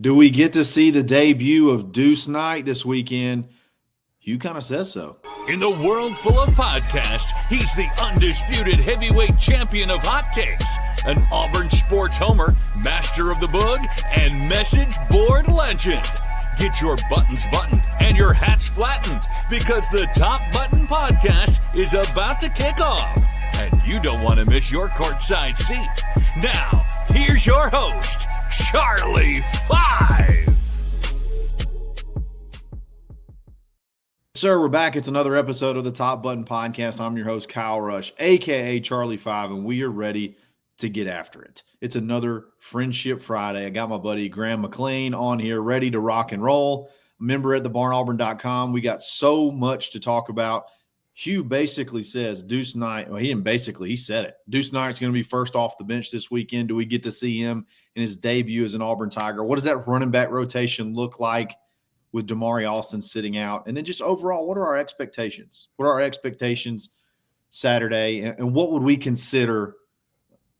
Do we get to see the debut of Deuce Knight this weekend? Hugh kind of says so. In the world full of podcasts, he's the undisputed heavyweight champion of hot takes, an Auburn sports homer, master of the book, and message board legend. Get your buttons buttoned and your hats flattened because the Top Button Podcast is about to kick off. And you don't want to miss your courtside seat. Now, here's your host, Charlie 5. Sir, we're back. It's another episode of the Top Button Podcast. I'm your host, Kyle Rush, a.k.a. Charlie 5, and we are ready to get after it. It's another Friendship Friday. I got my buddy Graham McLean on here ready to rock and roll. Member at thebarnauburn.com. We got so much to talk about. Hugh basically says Deuce Knight, well, he didn't basically, he said it. Deuce Knight's going to be first off the bench this weekend. Do we get to see him in his debut as an Auburn Tiger? What does that running back rotation look like with Damari Alston sitting out? And then just overall, what are our expectations? What are our expectations Saturday? And what would we consider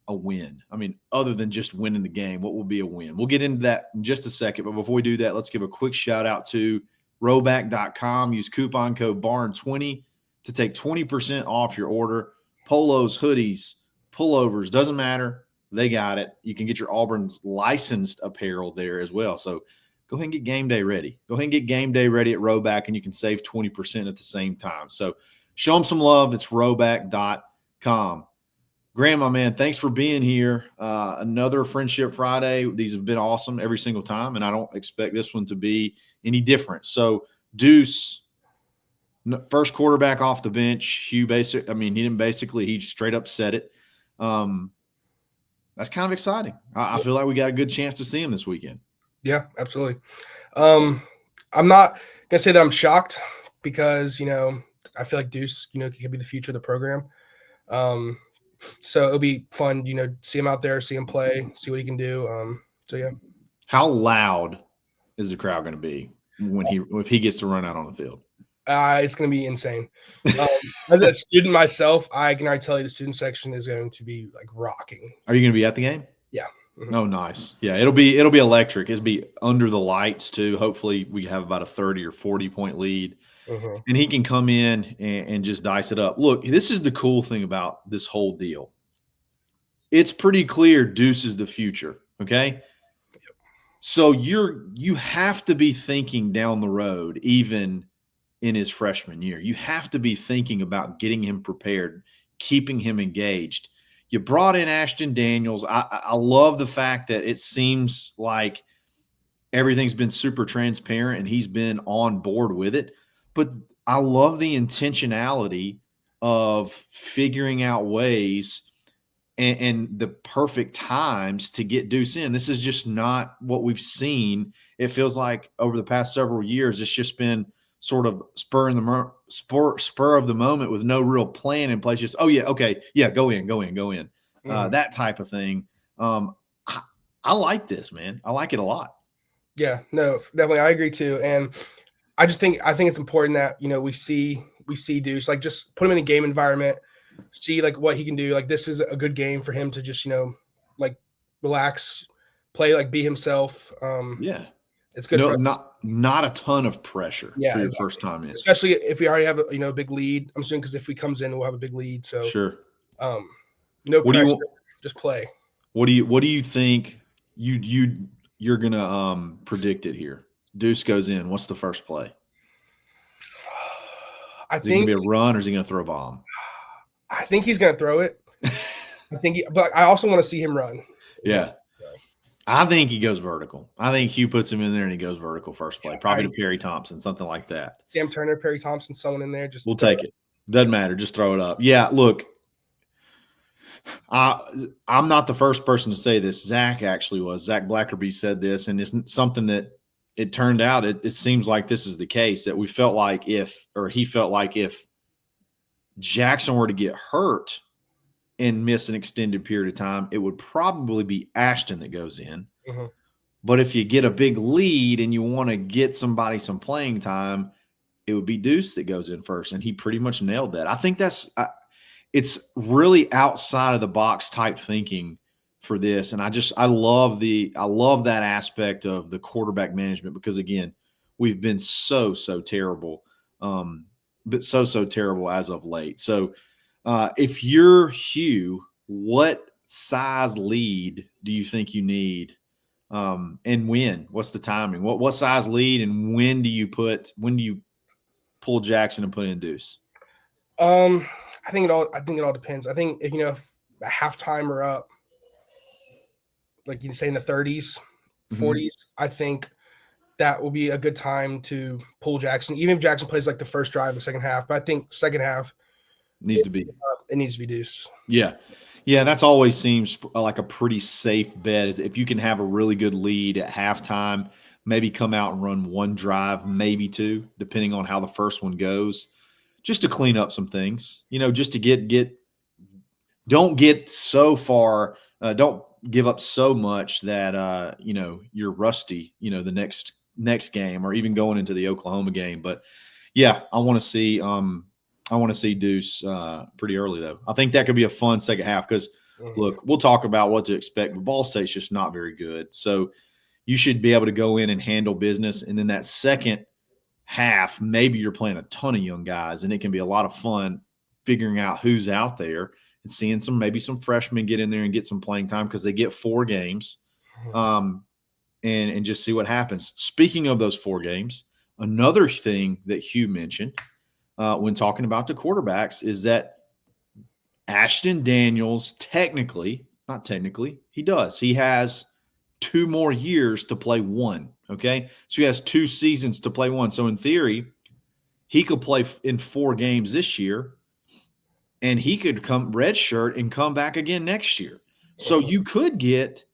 a win? I mean, other than just winning the game, what will be a win? We'll get into that in just a second. But before we do that, let's give a quick shout out to rowback.com. Use coupon code BARN20 to take 20% off your order. Polos, hoodies, pullovers, doesn't matter. They got it. You can get your Auburn's licensed apparel there as well. So go ahead and get game day ready. Go ahead and get game day ready at Rowback, and you can save 20% at the same time. So show them some love. It's rowback.com. Graham, my man, thanks for being here. Another Friendship Friday. These have been awesome every single time, and I don't expect this one to be any different. So Deuce, first quarterback off the bench. Hugh he straight up said it. That's kind of exciting. I feel like we got a good chance to see him this weekend. Yeah, absolutely. I'm not going to say that I'm shocked because, I feel like Deuce, could be the future of the program. So it'll be fun, see him out there, see him play, see what he can do. Yeah. How loud is the crowd going to be if he gets to run out on the field? It's going to be insane. As a student myself, I can already tell you the student section is going to be like rocking. Are you going to be at the game? Yeah. Mm-hmm. Oh, nice. Yeah, it'll be electric. It'll be under the lights too. Hopefully we have about a 30 or 40 point lead. Mm-hmm. And he can come in and just dice it up. Look, this is the cool thing about this whole deal. It's pretty clear Deuce is the future, okay? Yep. So you have to be thinking down the road, even in his freshman year. You have to be thinking about getting him prepared, keeping him engaged. You brought in Ashton Daniels. I love the fact that it seems like everything's been super transparent and he's been on board with it. But I love the intentionality of figuring out ways and the perfect times to get Deuce in. This is just not what we've seen. It feels like over the past several years, it's just been sort of spur of the moment with no real plan in place. Just, oh yeah, okay, yeah, go in. Mm-hmm. That type of thing. I like this, man. I like it a lot. Yeah, no, definitely, I agree too. And I think it's important that we see Deuce, like, just put him in a game environment, see like what he can do. Like, this is a good game for him to just like relax, play, like be himself. Yeah, it's good. For us. Not a ton of pressure. Yeah, for your exactly. First time in, especially if we already have a big lead. I'm assuming because if he comes in, we'll have a big lead. So sure. No pressure, just play. What do you think you're gonna predict it here? Deuce goes in. What's the first play? Is he gonna be a run or is he gonna throw a bomb? I think he's gonna throw it. But I also want to see him run. Yeah. I think he goes vertical. I think Hugh puts him in there and he goes vertical first play, probably to Perry Thompson, something like that. Sam Turner, Perry Thompson, someone in there. We'll take it. Doesn't matter. Just throw it up. Yeah, look, I'm not the first person to say this. Zach actually was. Zach Blackerby said this, and it's something that it turned out it seems like this is the case, that he felt like if Jackson were to get hurt and miss an extended period of time, it would probably be Ashton that goes in. Mm-hmm. But if you get a big lead and you want to get somebody some playing time, it would be Deuce that goes in first. And he pretty much nailed that. I think it's really outside of the box type thinking for this. And I love that aspect of the quarterback management because, again, we've been so terrible, but so terrible as of late. So if you're Hugh, what size lead do you think you need? And when? What's the timing? What size lead and when do you pull Jackson and put in Deuce? I think it all depends. I think if a halftime or up, like you say in the 30s, 40s, I think that will be a good time to pull Jackson. Even if Jackson plays like the first drive, the second half, but I think second half it needs to be Deuce. Yeah. Yeah, that's always seems like a pretty safe bet is if you can have a really good lead at halftime, maybe come out and run one drive, maybe two, depending on how the first one goes, just to clean up some things, just to don't get so far, don't give up so much that, you're rusty, the next game or even going into the Oklahoma game. But yeah, I want to see Deuce pretty early, though. I think that could be a fun second half because, look, we'll talk about what to expect, but Ball State's just not very good. So you should be able to go in and handle business. And then that second half, maybe you're playing a ton of young guys, and it can be a lot of fun figuring out who's out there and seeing maybe some freshmen get in there and get some playing time because they get 4 games and just see what happens. Speaking of those 4 games, another thing that Hugh mentioned – when talking about the quarterbacks is that Ashton Daniels not technically, he does. He has 2 more years to play 1, okay? So he has 2 seasons to play 1. So in theory, he could play in 4 games this year, and he could come redshirt and come back again next year. So you could get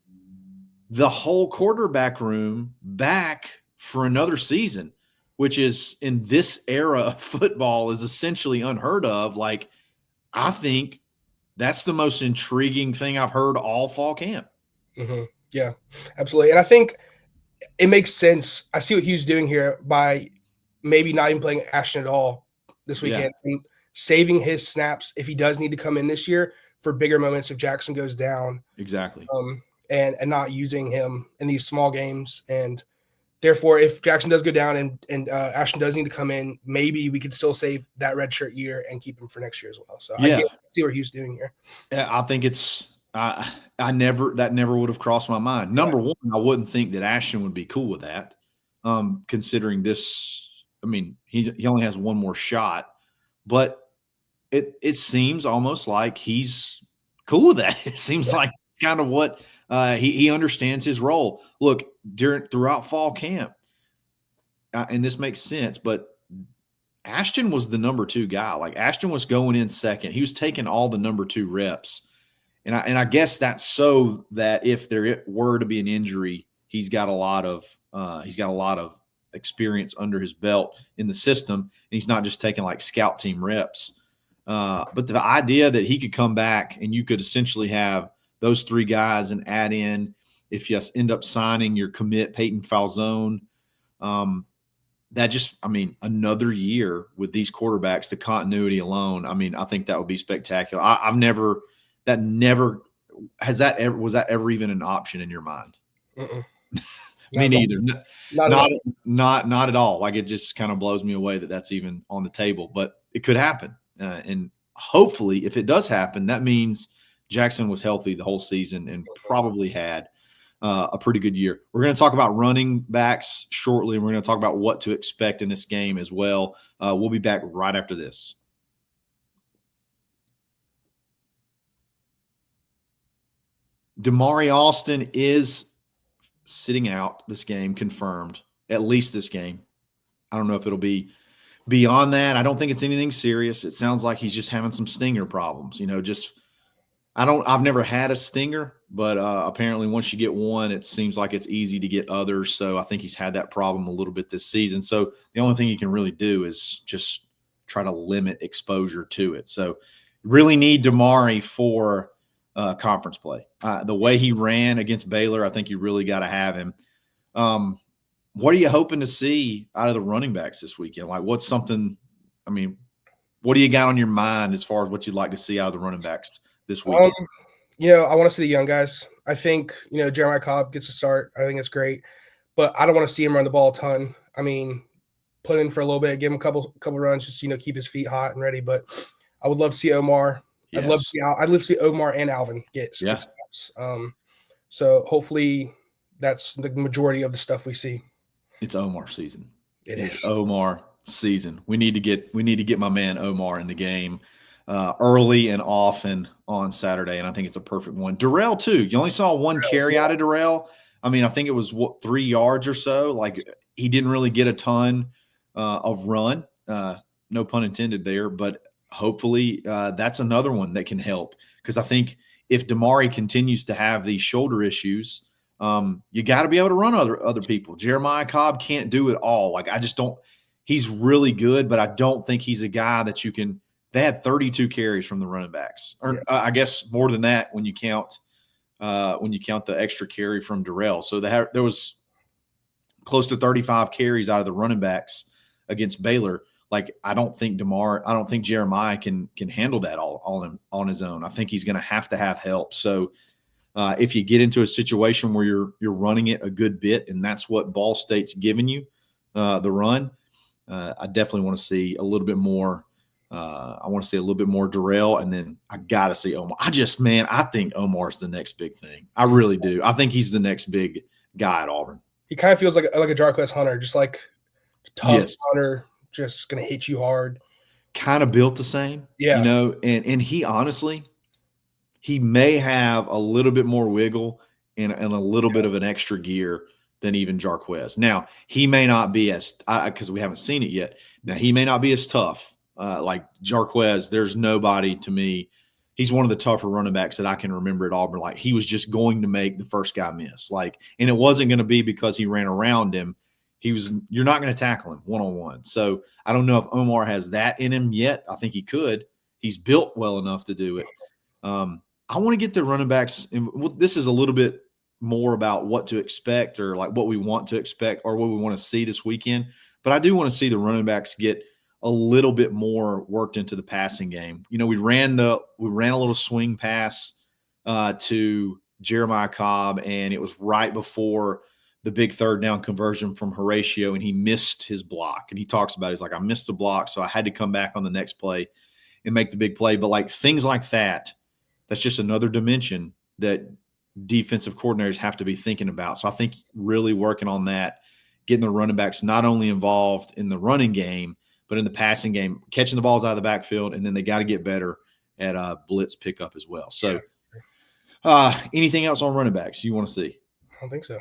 the whole quarterback room back for another season, which is in this era of football is essentially unheard of. Like, I think that's the most intriguing thing I've heard all fall camp. Mm-hmm. Yeah, absolutely. And I think it makes sense. I see what Hugh's doing here by maybe not even playing Ashton at all this weekend and saving his snaps if he does need to come in this year for bigger moments if Jackson goes down. Exactly. And not using him in these small games. And therefore, if Jackson does go down and Ashton does need to come in, maybe we could still save that redshirt year and keep him for next year as well. So I see what Hugh's doing here. Yeah, I think it's that never would have crossed my mind. Number one, I wouldn't think that Ashton would be cool with that, considering this. I mean, he only has 1 more shot, but it seems almost like he's cool with that. It seems like it's kind of what he understands his role. Look, throughout fall camp, and this makes sense, but Ashton was the number 2 guy. Like, Ashton was going in second. He was taking all the number 2 reps. And I guess that's so that if there were to be an injury, he's got a lot of experience under his belt in the system. And he's not just taking like scout team reps. But the idea that he could come back and you could essentially have those 3 guys and add in, if you end up signing your commit Peyton Falzone, that just, another year with these quarterbacks, the continuity alone, I think that would be spectacular. Was that ever even an option in your mind? Me neither. Not at all. Like, it just kind of blows me away that that's even on the table, but it could happen. And hopefully if it does happen, that means Jackson was healthy the whole season and probably had a pretty good year. We're going to talk about running backs shortly, and we're going to talk about what to expect in this game as well. We'll be back right after this. Damari Alston is sitting out this game, confirmed, at least this game. I don't know if it'll be beyond that. I don't think it's anything serious. It sounds like he's just having some stinger problems. I've never had a stinger, but apparently once you get one, it seems like it's easy to get others. So I think he's had that problem a little bit this season. So the only thing you can really do is just try to limit exposure to it. So you really need Damari for conference play. The way he ran against Baylor, I think you really got to have him. What are you hoping to see out of the running backs this weekend? Like, what do you got on your mind as far as what you'd like to see out of the running backs this weekend? I want to see the young guys. I think, Jeremiah Cobb gets a start. I think it's great. But I don't want to see him run the ball a ton. I mean, put in for a little bit, give him a couple runs, just keep his feet hot and ready. But I would love to see Omar. Yes. I'd love to see Omar and Alvin get snaps. So hopefully that's the majority of the stuff we see. It's Omar season. It's Omar season. We need to get my man Omar in the game early and often on Saturday, and I think it's a perfect one. Darrell too. You only saw one carry out of Darrell. I mean, I think it was 3 yards or so. Like, he didn't really get a ton of run. No pun intended there, but hopefully that's another one that can help, because I think if Damari continues to have these shoulder issues, you got to be able to run other people. Jeremiah Cobb can't do it all. Like, I just don't – he's really good, but I don't think he's a guy that you can – they had 32 carries from the running backs. Or I guess more than that when you count the extra carry from Darrell. So there was close to 35 carries out of the running backs against Baylor. Like, I don't think Jeremiah can handle that all on his own. I think he's going to have help. So if you get into a situation where you're running it a good bit, and that's what Ball State's giving you, the run, I definitely want to see a little bit more. I want to see a little bit more Darrell, and then I got to see Omar. I think Omar's the next big thing. I really do. I think he's the next big guy at Auburn. He kind of feels like a Jarquez Hunter, just like tough Hunter, just going to hit you hard. Kind of built the same. Yeah. And he honestly, he may have a little bit more wiggle and a little bit of an extra gear than even Jarquez. Now, he may not be as – because we haven't seen it yet. Now, he may not be as tough. Like Jarquez, there's nobody to me. He's one of the tougher running backs that I can remember at Auburn. Like, he was just going to make the first guy miss. Like, and it wasn't going to be because he ran around him. You're not going to tackle him one-on-one. So I don't know if Omar has that in him yet. I think he could. He's built well enough to do it. I want to get the running backs. And this is a little bit more about what to expect, or like what we want to expect, or what we want to see this weekend. But I do want to see the running backs get a little bit more worked into the passing game. We ran a little swing pass to Jeremiah Cobb, and it was right before the big third down conversion from Horatio, and he missed his block. And he talks about it. He's like, I missed the block, so I had to come back on the next play and make the big play. But like things like that, that's just another dimension that defensive coordinators have to be thinking about. So I think really working on that, getting the running backs not only involved in the running game, but in the passing game, catching the balls out of the backfield, and then they got to get better at blitz pickup as well. So anything else on running backs you want to see? I don't think so.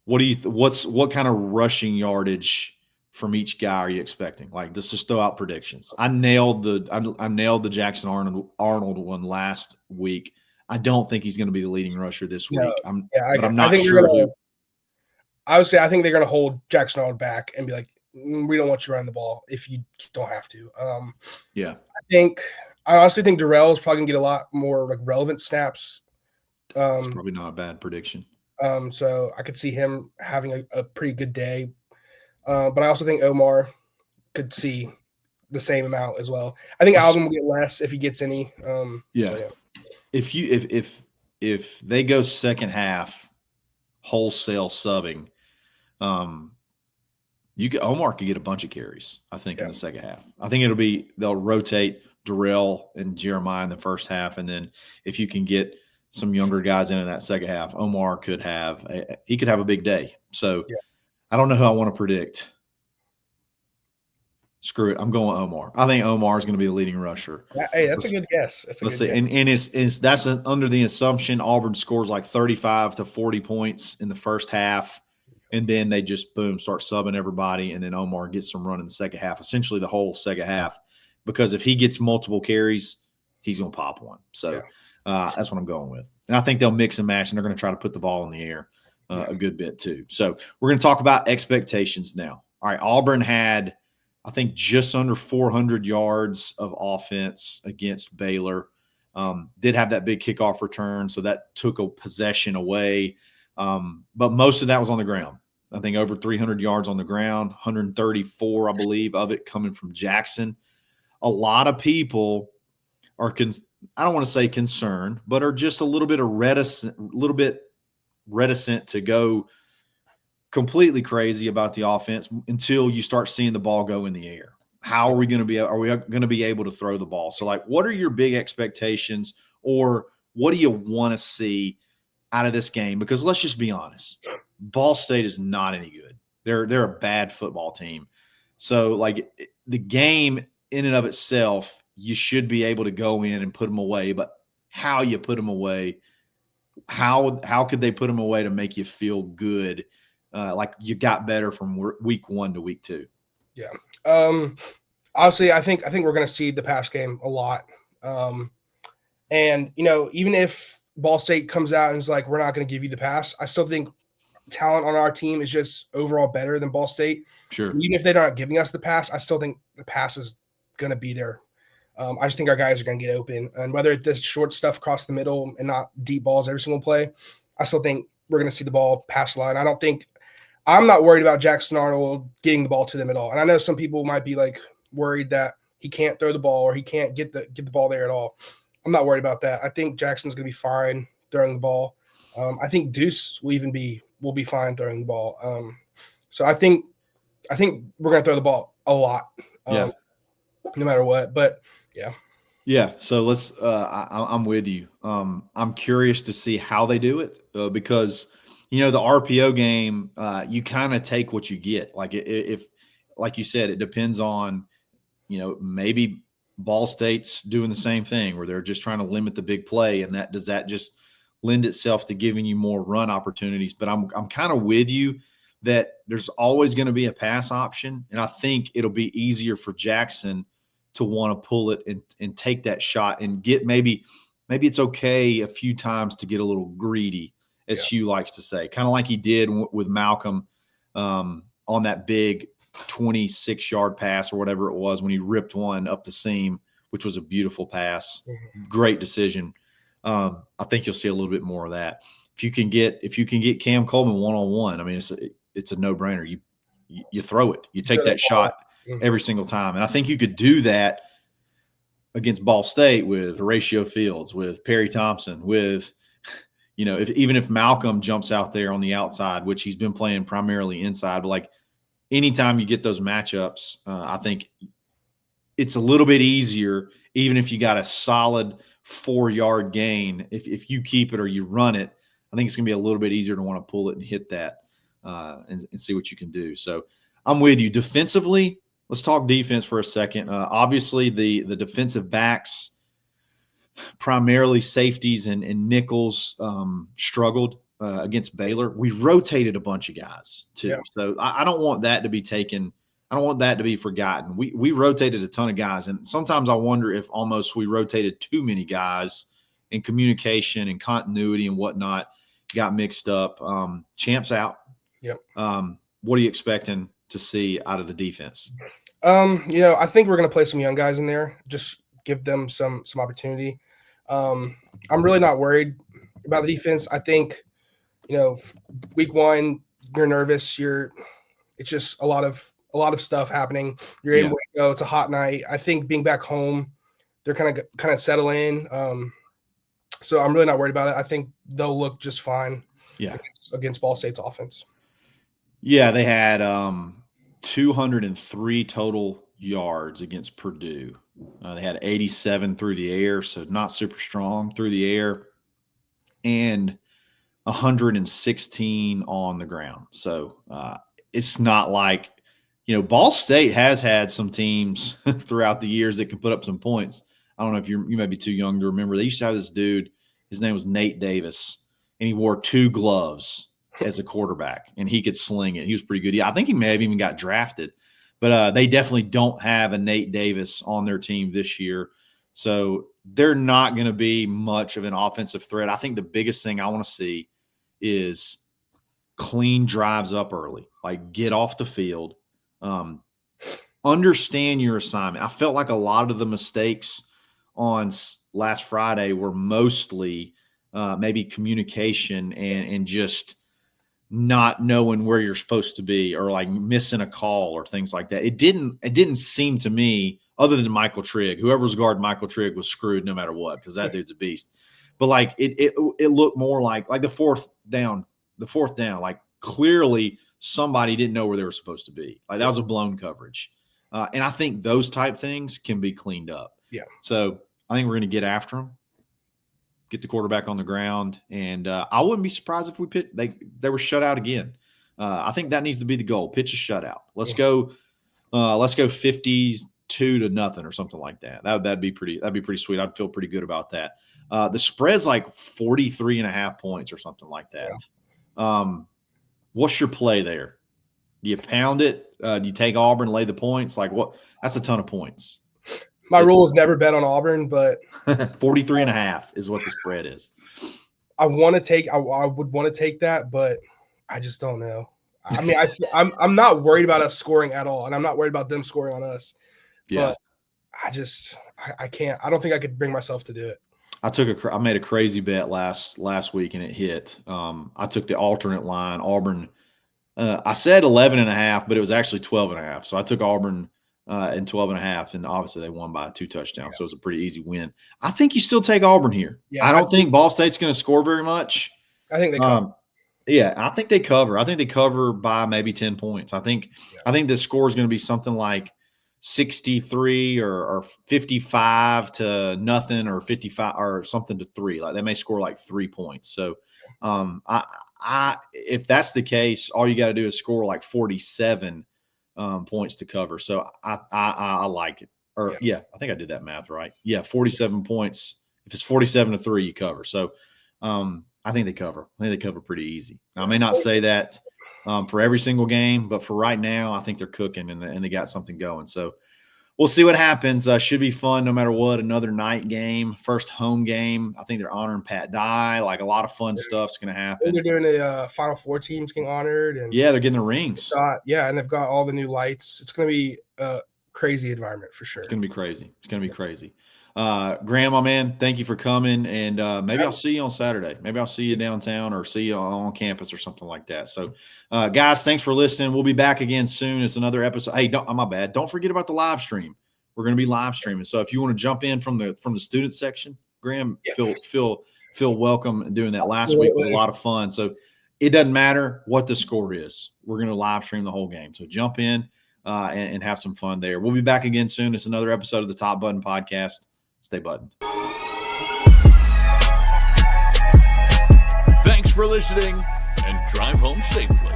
What kind of rushing yardage from each guy are you expecting? Like, let's just throw out predictions. I nailed the Jackson Arnold one last week. I don't think he's going to be the leading rusher this week. I'm not sure. I would say I think they're going to hold Jackson Arnold back and be like, we don't want you running the ball if you don't have to. I honestly think Darrell is probably going to get a lot more like relevant snaps. It's probably not a bad prediction. So I could see him having a pretty good day. But I also think Omar could see the same amount as well. I think Alvin will get less if he gets any. If they go second half wholesale subbing, Omar could get a bunch of carries, I think, in the second half. I think they'll rotate Darrell and Jeremiah in the first half, and then if you can get some younger guys in that second half, Omar could have a big day. So I don't know who I want to predict. Screw it. I'm going Omar. I think Omar is going to be the leading rusher. Hey, that's a good guess. Let's see. And that's under the assumption Auburn scores like 35 to 40 points in the first half. And then they just, boom, start subbing everybody, and then Omar gets some run in the second half, essentially the whole second half. Because if he gets multiple carries, he's going to pop one. So that's what I'm going with. And I think they'll mix and match, and they're going to try to put the ball in the air a good bit too. So we're going to talk about expectations now. All right, Auburn had, I think, just under 400 yards of offense against Baylor. Did have that big kickoff return, so that took a possession away. But most of that was on the ground. I think over 300 yards on the ground, 134, I believe, of it coming from Jackson. A lot of people are I don't want to say concerned, but are just a little bit reticent to go completely crazy about the offense until you start seeing the ball go in the air. How are we going to be? Are we going to be able to throw the ball? So, like, what are your big expectations, or what do you want to see out of this game? Because let's just be honest, Ball State is not any good. They're a bad football team. So, like, the game in and of itself, you should be able to go in and put them away. But how you put them away, how could they put them away to make you feel good, like you got better from week 1 to week 2? Yeah. Obviously, I think we're going to see the pass game a lot. And, even if Ball State comes out and is like, we're not going to give you the pass, I still think talent on our team is just overall better than Ball State. Sure. And even if they're not giving us the pass, I still think the pass is going to be there. I just think our guys are going to get open. And whether it's this short stuff across the middle and not deep balls every single play, I still think we're going to see the ball pass line. I'm not worried about Jackson Arnold getting the ball to them at all. And I know some people might be like worried that he can't throw the ball or he can't get the ball there at all. I'm not worried about that. I think Jackson's going to be fine throwing the ball. I think Deuce will be fine throwing the ball. So I think we're going to throw the ball a lot, no matter what. But yeah. Yeah. So let's. I'm with you. I'm curious to see how they do it because the RPO game, you kind of take what you get. Like if like you said, it depends on, maybe Ball State's doing the same thing where they're just trying to limit the big play, and does that just lend itself to giving you more run opportunities? But I'm kind of with you that there's always going to be a pass option, and I think it'll be easier for Jackson to want to pull it and take that shot and get maybe it's okay a few times to get a little greedy, as Hugh likes to say, kind of like he did with Malcolm on that big 26-yard pass or whatever it was when he ripped one up the seam, which was a beautiful pass. Mm-hmm. Great decision. I think you'll see a little bit more of that. If you can get Cam Coleman one-on-one, I mean, it's a no-brainer. You throw it. You take that shot every single time. And I think you could do that against Ball State with Horatio Fields, with Perry Thompson, with even if Malcolm jumps out there on the outside, which he's been playing primarily inside, but like anytime you get those matchups, I think it's a little bit easier, even if you got a solid 4-yard gain. If you keep it or you run it, I think it's going to be a little bit easier to want to pull it and hit that and see what you can do. So I'm with you. Defensively, let's talk defense for a second. Obviously, the defensive backs, primarily safeties and nickels, struggled against Baylor. We rotated a bunch of guys too. Yeah. So I don't want that to be taken. I don't want that to be forgotten. We rotated a ton of guys. And sometimes I wonder if almost we rotated too many guys, and communication and continuity and whatnot got mixed up. Champ's out. Yep. What are you expecting to see out of the defense? I think we're going to play some young guys in there, just give them some opportunity. I'm really not worried about the defense. I think, week 1, you're nervous. It's just a lot of stuff happening. You're able to go. It's a hot night. I think being back home, they're kind of settle in. So I'm really not worried about it. I think they'll look just fine. Yeah. Against Ball State's offense. Yeah, they had 203 total yards against Purdue. They had 87 through the air, so not super strong through the air, and 116 on the ground. So it's not like, Ball State has had some teams throughout the years that can put up some points. I don't know if you may be too young to remember. They used to have this dude. His name was Nate Davis, and he wore 2 gloves as a quarterback, and he could sling it. He was pretty good. Yeah, I think he may have even got drafted. But they definitely don't have a Nate Davis on their team this year. So they're not going to be much of an offensive threat. I think the biggest thing I want to see is clean drives up early, like get off the field, understand your assignment. I felt like a lot of the mistakes on last Friday were mostly maybe communication and just not knowing where you're supposed to be, or like missing a call or things like that. It didn't seem to me other than Michael Trigg. Whoever's guarding Michael Trigg was screwed no matter what, because that dude's a beast. But like it looked more like the fourth down, like clearly somebody didn't know where they were supposed to be. Like that was a blown coverage. And I think those type things can be cleaned up. Yeah. So I think we're going to get after them, get the quarterback on the ground. And I wouldn't be surprised if they were shut out again. I think that needs to be the goal. Pitch a shutout. Let's go 52-0 or something like that. That'd be pretty sweet. I'd feel pretty good about that. The spread's like 43.5 points or something like that. Yeah. What's your play there? Do you pound it? Do you take Auburn, lay the points? Like what? That's a ton of points. My rule is never bet on Auburn, but 43.5 is what the spread is. I would want to take that, but I just don't know. I mean, I'm not worried about us scoring at all, and I'm not worried about them scoring on us. Yeah. But I can't. I don't think I could bring myself to do it. I made a crazy bet last week and it hit. I took the alternate line, Auburn. I said 11.5, but it was actually 12.5. So I took Auburn in 12.5, and obviously they won by 2 touchdowns. Yeah. So it was a pretty easy win. I think you still take Auburn here. Yeah, I don't think Ball State's going to score very much. I think they cover. Yeah, I think they cover. I think they cover by maybe 10 points. I think the score is going to be something like 63 or 55 to nothing, or 55 or something to 3. Like they may score like 3 points. So if that's the case, all you got to do is score like 47 points to cover. So I like it. Or yeah, I think I did that math right. Yeah, 47 points. If it's 47-3, you cover. So I think they cover. I think they cover pretty easy. Now, I may not say that for every single game, but for right now, I think they're cooking and they got something going. So we'll see what happens. Should be fun no matter what. Another night game, first home game. I think they're honoring Pat Dye. Like a lot of fun stuff's going to happen. They're doing the Final Four teams getting honored. And yeah, they're getting the rings. And they've got all the new lights. It's going to be a crazy environment for sure. It's going to be crazy. Graham, my man, thank you for coming, and maybe I'll see you on Saturday. Maybe I'll see you downtown or see you on campus or something like that. So, guys, thanks for listening. We'll be back again soon. It's another episode. Hey, my bad. Don't forget about the live stream. We're going to be live streaming. So if you want to jump in from the student section, Graham, feel welcome doing that. Last week was a lot of fun. So it doesn't matter what the score is. We're going to live stream the whole game. So jump in and have some fun there. We'll be back again soon. It's another episode of the Top Button Podcast. Stay buttoned. Thanks for listening, and drive home safely.